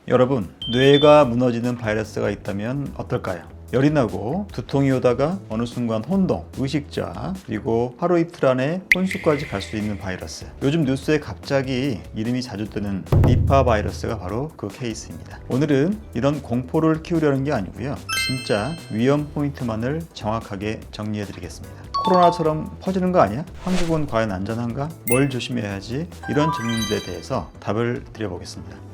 여러분, 뇌가 무너지는 바이러스가 있다면 어떨까요? 열이 나고 두통이 오다가 어느 순간 혼동, 의식자, 그리고 하루 이틀 안에 혼수까지 갈 수 있는 바이러스. 요즘 뉴스에 갑자기 이름이 자주 뜨는 니파 바이러스가 바로 그 케이스입니다. 오늘은 이런 공포를 키우려는 게 아니고요. 진짜 위험 포인트만을 정확하게 정리해 드리겠습니다. 코로나처럼 퍼지는 거 아니야? 한국은 과연 안전한가? 뭘 조심해야 하지? 이런 질문들에 대해서 답을 드려보겠습니다.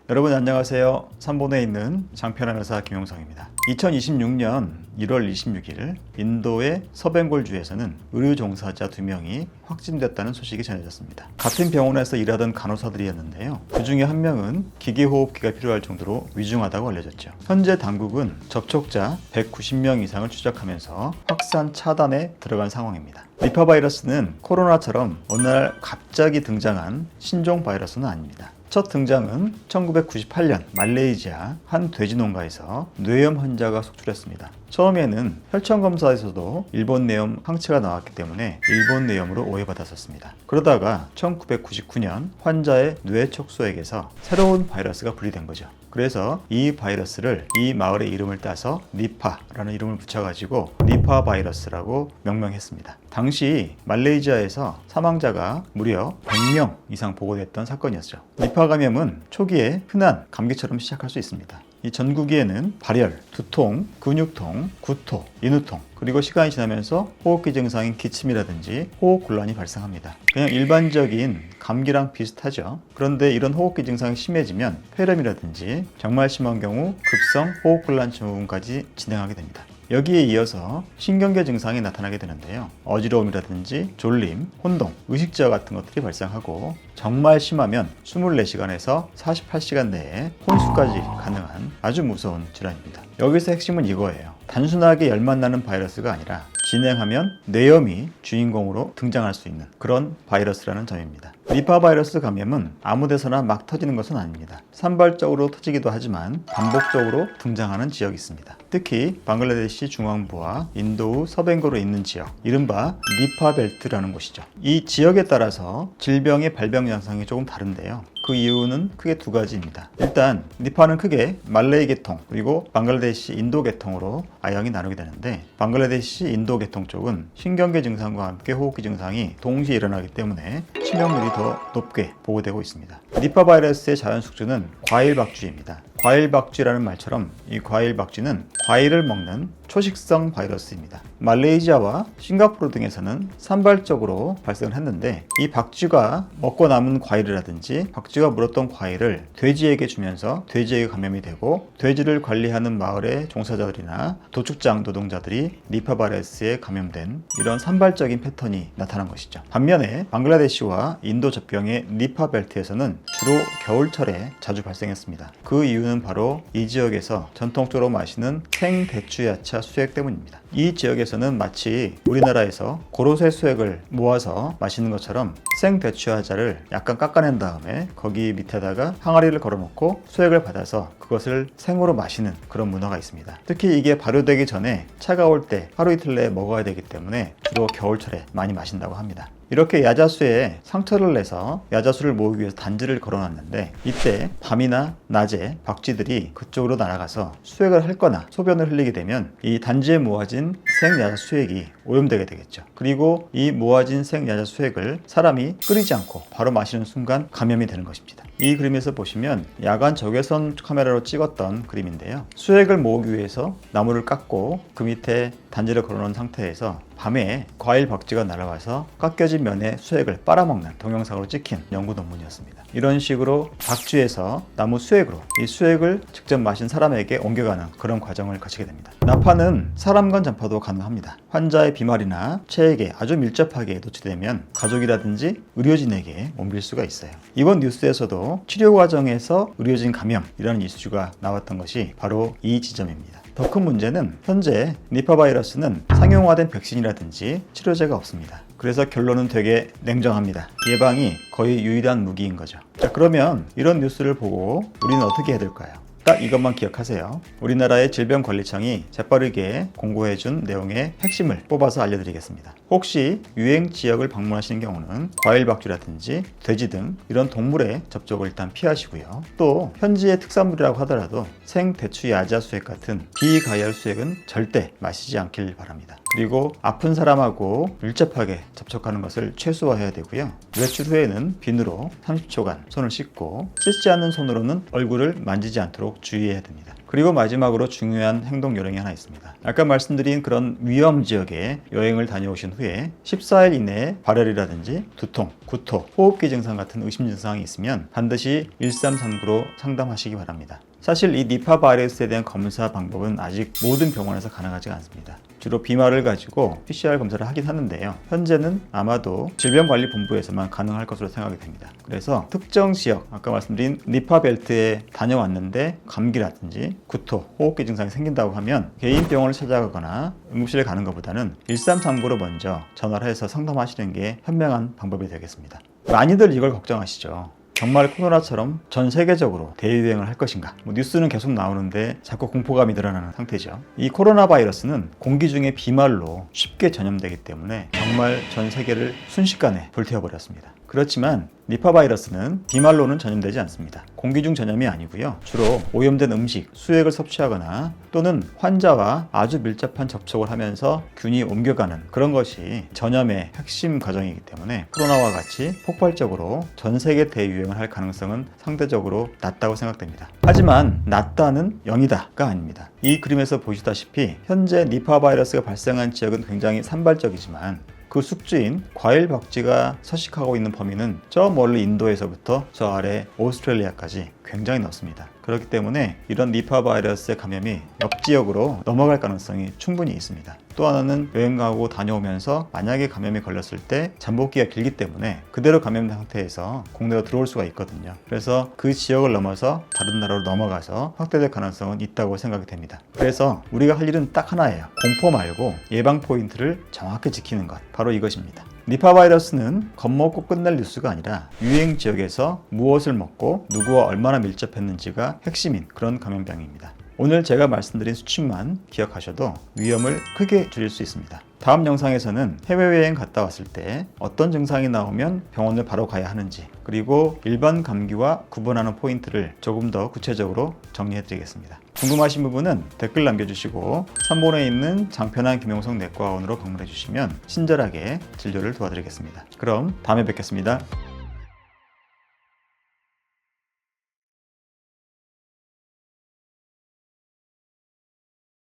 여러분 안녕하세요. 삼본에 있는 장편한 의사 김용성입니다. 2026년 1월 26일 인도의 서벵골주에서는 의료 종사자 2명이 확진됐다는 소식이 전해졌습니다. 같은 병원에서 일하던 간호사들이었는데요. 그 중에 한 명은 기계호흡기가 필요할 정도로 위중하다고 알려졌죠. 현재 당국은 접촉자 190명 이상을 추적하면서 확산 차단에 들어간 상황입니다. 니파 바이러스는 코로나처럼 어느 날 갑자기 등장한 신종 바이러스는 아닙니다. 첫 등장은 1998년 말레이시아 한 돼지 농가에서 뇌염 환자가 속출했습니다. 처음에는 혈청검사에서도 일본 뇌염 항체가 나왔기 때문에 일본 뇌염으로 오해받았었습니다. 그러다가 1999년 환자의 뇌 척소액에서 새로운 바이러스가 분리된 거죠. 그래서 이 바이러스를 이 마을의 이름을 따서 니파라는 이름을 붙여가지고 니파 바이러스라고 명명했습니다. 당시 말레이시아에서 사망자가 무려 100명 이상 보고됐던 사건이었죠. 니파 감염은 초기에 흔한 감기처럼 시작할 수 있습니다. 이 전구기에는 발열, 두통, 근육통, 구토, 인후통, 그리고 시간이 지나면서 호흡기 증상인 기침이라든지 호흡곤란이 발생합니다. 그냥 일반적인 감기랑 비슷하죠. 그런데 이런 호흡기 증상이 심해지면 폐렴이라든지 정말 심한 경우 급성 호흡곤란 증후군까지 진행하게 됩니다. 여기에 이어서 신경계 증상이 나타나게 되는데요. 어지러움이라든지 졸림, 혼동, 의식자 같은 것들이 발생하고 정말 심하면 24시간에서 48시간 내에 혼수까지 가능한 아주 무서운 질환입니다. 여기서 핵심은 이거예요. 단순하게 열만 나는 바이러스가 아니라 진행하면 뇌염이 주인공으로 등장할 수 있는 그런 바이러스라는 점입니다. 니파 바이러스 감염은 아무 데서나 막 터지는 것은 아닙니다. 산발적으로 터지기도 하지만 반복적으로 등장하는 지역이 있습니다. 특히 방글라데시 중앙부와 인도 서벵골에 있는 지역, 이른바 니파 벨트라는 곳이죠. 이 지역에 따라서 질병의 발병 양상이 조금 다른데요. 그 이유는 크게 두 가지입니다. 일단 니파는 크게 말레이 계통 그리고 방글라데시 인도 계통으로 아형이 나누게 되는데, 방글라데시 인도 계통 쪽은 신경계 증상과 함께 호흡기 증상이 동시에 일어나기 때문에 치명률이 더 높게 보고되고 있습니다. 니파 바이러스의 자연 숙주는 과일박쥐입니다. 과일박쥐라는 말처럼 이 과일박쥐는 과일을 먹는 초식성 바이러스입니다. 말레이시아와 싱가포르 등에서는 산발적으로 발생을 했는데, 이 박쥐가 먹고 남은 과일이라든지 박쥐가 물었던 과일을 돼지에게 주면서 돼지에게 감염이 되고, 돼지를 관리하는 마을의 종사자들이나 도축장 노동자들이 니파 바이러스에 감염된 이런 산발적인 패턴이 나타난 것이죠. 반면에 방글라데시와 인도 젖병의 니파 벨트에서는 주로 겨울철에 자주 발생했습니다. 그 이유는 바로 이 지역에서 전통적으로 마시는 생대추야차 수액 때문입니다. 이 지역에서는 마치 우리나라에서 고로쇠 수액을 모아서 마시는 것처럼 생대추야자를 약간 깎아낸 다음에 거기 밑에다가 항아리를 걸어놓고 수액을 받아서 그것을 생으로 마시는 그런 문화가 있습니다. 특히 이게 발효되기 전에 차가울 때 하루 이틀 내에 먹어야 되기 때문에 주로 겨울철에 많이 마신다고 합니다. 이렇게 야자수에 상처를 내서 야자수를 모으기 위해서 단지를 걸어놨는데, 이때 밤이나 낮에 박쥐들이 그쪽으로 날아가서 수액을 핥거나 소변을 흘리게 되면 이 단지에 모아진 생야자수액이 오염되게 되겠죠. 그리고 이 모아진 생야자수액을 사람이 끓이지 않고 바로 마시는 순간 감염이 되는 것입니다. 이 그림에서 보시면 야간 적외선 카메라로 찍었던 그림인데요. 수액을 모으기 위해서 나무를 깎고 그 밑에 단지를 걸어놓은 상태에서 밤에 과일 박쥐가 날아와서 깎여진 면에 수액을 빨아먹는 동영상으로 찍힌 연구 논문이었습니다. 이런 식으로 박쥐에서 나무 수액으로 이 수액을 직접 마신 사람에게 옮겨가는 그런 과정을 거치게 됩니다. 나파는 사람 간 전파도 가능합니다. 환자의 비말이나 체액에 아주 밀접하게 노출되면 가족이라든지 의료진에게 옮길 수가 있어요. 이번 뉴스에서도 치료 과정에서 의료진 감염이라는 이슈가 나왔던 것이 바로 이 지점입니다. 더 큰 문제는 현재 니파 바이러스는 상용화된 백신이라든지 치료제가 없습니다. 그래서 결론은 되게 냉정합니다. 예방이 거의 유일한 무기인 거죠. 자, 그러면 이런 뉴스를 보고 우리는 어떻게 해야 될까요? 딱 이것만 기억하세요. 우리나라의 질병관리청이 재빠르게 공고해준 내용의 핵심을 뽑아서 알려드리겠습니다. 혹시 유행 지역을 방문하시는 경우는 과일박쥐라든지 돼지 등 이런 동물의 접촉을 일단 피하시고요. 또 현지의 특산물이라고 하더라도 생대추 야자 수액 같은 비가열 수액은 절대 마시지 않길 바랍니다. 그리고 아픈 사람하고 밀접하게 접촉하는 것을 최소화해야 되고요. 외출 후에는 비누로 30초간 손을 씻고 씻지 않는 손으로는 얼굴을 만지지 않도록 주의해야 됩니다. 그리고 마지막으로 중요한 행동 요령이 하나 있습니다. 아까 말씀드린 그런 위험 지역에 여행을 다녀오신 후에 14일 이내에 발열이라든지 두통, 구토, 호흡기 증상 같은 의심 증상이 있으면 반드시 1339로 상담하시기 바랍니다. 사실 이 니파 바이러스에 대한 검사 방법은 아직 모든 병원에서 가능하지 않습니다. 주로 비말을 가지고 PCR 검사를 하긴 하는데요. 현재는 아마도 질병관리본부에서만 가능할 것으로 생각이 됩니다. 그래서 특정 지역, 아까 말씀드린 니파 벨트에 다녀왔는데 감기라든지 구토, 호흡기 증상이 생긴다고 하면 개인 병원을 찾아가거나 응급실에 가는 것보다는 1339로 먼저 전화를 해서 상담하시는 게 현명한 방법이 되겠습니다. 많이들 이걸 걱정하시죠. 정말 코로나처럼 전 세계적으로 대유행을 할 것인가? 뉴스는 계속 나오는데 자꾸 공포감이 늘어나는 상태죠. 이 코로나 바이러스는 공기 중에 비말로 쉽게 전염되기 때문에 정말 전 세계를 순식간에 불태워버렸습니다. 그렇지만 니파 바이러스는 비말로는 전염되지 않습니다. 공기 중 전염이 아니고요. 주로 오염된 음식, 수액을 섭취하거나 또는 환자와 아주 밀접한 접촉을 하면서 균이 옮겨가는 그런 것이 전염의 핵심 과정이기 때문에 코로나와 같이 폭발적으로 전 세계 대유행을 할 가능성은 상대적으로 낮다고 생각됩니다. 하지만 낮다는 0이다가 아닙니다. 이 그림에서 보시다시피 현재 니파 바이러스가 발생한 지역은 굉장히 산발적이지만 그 숙주인 과일박쥐가 서식하고 있는 범위는 저 멀리 인도에서부터 저 아래 오스트레일리아까지 굉장히 넓습니다. 그렇기 때문에 이런 니파 바이러스의 감염이 옆 지역으로 넘어갈 가능성이 충분히 있습니다. 또 하나는 여행 가고 다녀오면서 만약에 감염이 걸렸을 때 잠복기가 길기 때문에 그대로 감염된 상태에서 국내로 들어올 수가 있거든요. 그래서 그 지역을 넘어서 다른 나라로 넘어가서 확대될 가능성은 있다고 생각이 됩니다. 그래서 우리가 할 일은 딱 하나예요. 공포 말고 예방 포인트를 정확히 지키는 것, 바로 이것입니다. 니파 바이러스는 겁먹고 끝날 뉴스가 아니라 유행 지역에서 무엇을 먹고 누구와 얼마나 밀접했는지가 핵심인 그런 감염병입니다. 오늘 제가 말씀드린 수칙만 기억하셔도 위험을 크게 줄일 수 있습니다. 다음 영상에서는 해외여행 갔다 왔을 때 어떤 증상이 나오면 병원을 바로 가야 하는지, 그리고 일반 감기와 구분하는 포인트를 조금 더 구체적으로 정리해 드리겠습니다. 궁금하신 부분은 댓글 남겨주시고 3번에 있는 장편한 김용석 내과원으로 방문해 주시면 친절하게 진료를 도와드리겠습니다. 그럼 다음에 뵙겠습니다.